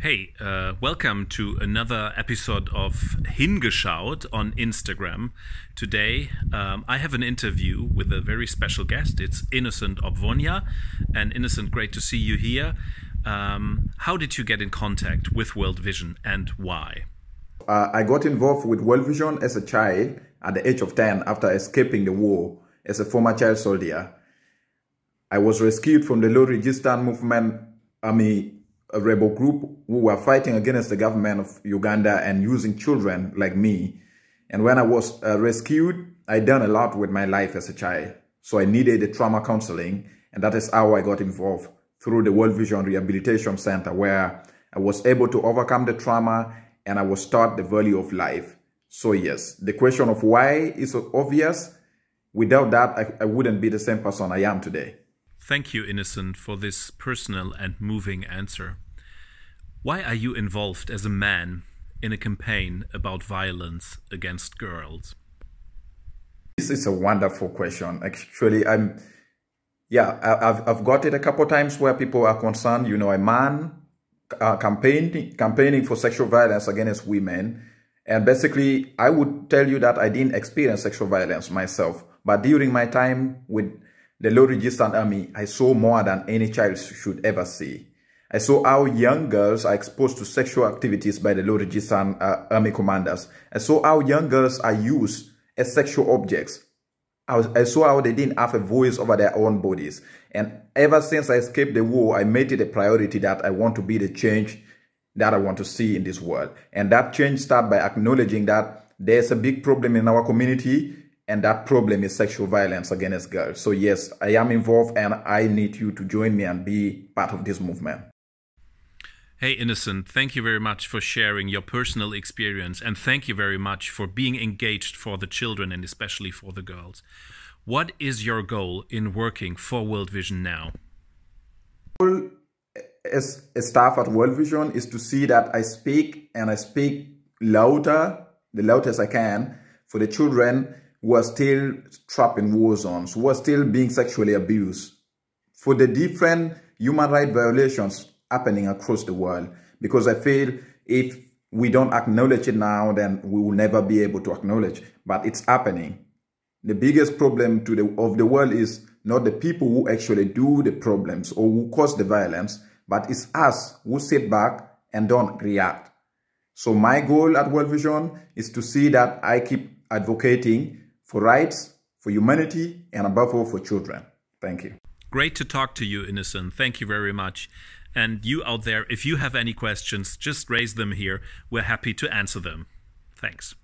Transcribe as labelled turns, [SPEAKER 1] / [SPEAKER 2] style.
[SPEAKER 1] Hey, welcome to another episode of Hingeschaut on Instagram. Today, I have an interview with a very special guest. It's Innocent Opwonya. And Innocent, great to see you here. How did you get in contact with World Vision and why?
[SPEAKER 2] I got involved with World Vision as a child at the age of 10 after escaping the war as a former child soldier. I was rescued from the low resistance movement army, a rebel group who were fighting against the government of Uganda and using children like me. And when I was rescued, I done a lot with my life as a child. So I needed a trauma counseling, and that is how I got involved through the World Vision Rehabilitation Center, where I was able to overcome the trauma and I was taught the value of life. So yes, the question of why is obvious. Without that, I wouldn't be the same person I am today.
[SPEAKER 1] Thank you, Innocent, for this personal and moving answer. Why are you involved as a man in a campaign about violence against girls?
[SPEAKER 2] This is a wonderful question. Actually, I've got it a couple times where people are concerned, a man campaigning for sexual violence against women. And basically, I would tell you that I didn't experience sexual violence myself. But during my time with the low resistance army, I saw more than any child should ever see. I saw how young girls are exposed to sexual activities by the low resistance army commanders. I saw how young girls are used as sexual objects. I saw how they didn't have a voice over their own bodies. And ever since I escaped the war, I made it a priority that I want to be the change that I want to see in this world. And that change started by acknowledging that there's a big problem in our community, and that problem is sexual violence against girls. So yes, I am involved and I need you to join me and be part of this movement.
[SPEAKER 1] Hey, Innocent, thank you very much for sharing your personal experience, and thank you very much for being engaged for the children and especially for the girls. What is your goal in working for World Vision now?
[SPEAKER 2] As a staff at World Vision is to see that I speak, and I speak louder, the loudest I can, for the children who are still trapped in war zones, who are still being sexually abused, for the different human rights violations happening across the world. Because I feel if we don't acknowledge it now, then we will never be able to acknowledge. But it's happening. The biggest problem of the world is not the people who actually do the problems or who cause the violence, but it's us who sit back and don't react. So my goal at World Vision is to see that I keep advocating for rights, for humanity, and above all for children. Thank you.
[SPEAKER 1] Great to talk to you, Innocent. Thank you very much. And you out there, if you have any questions, just raise them here. We're happy to answer them. Thanks.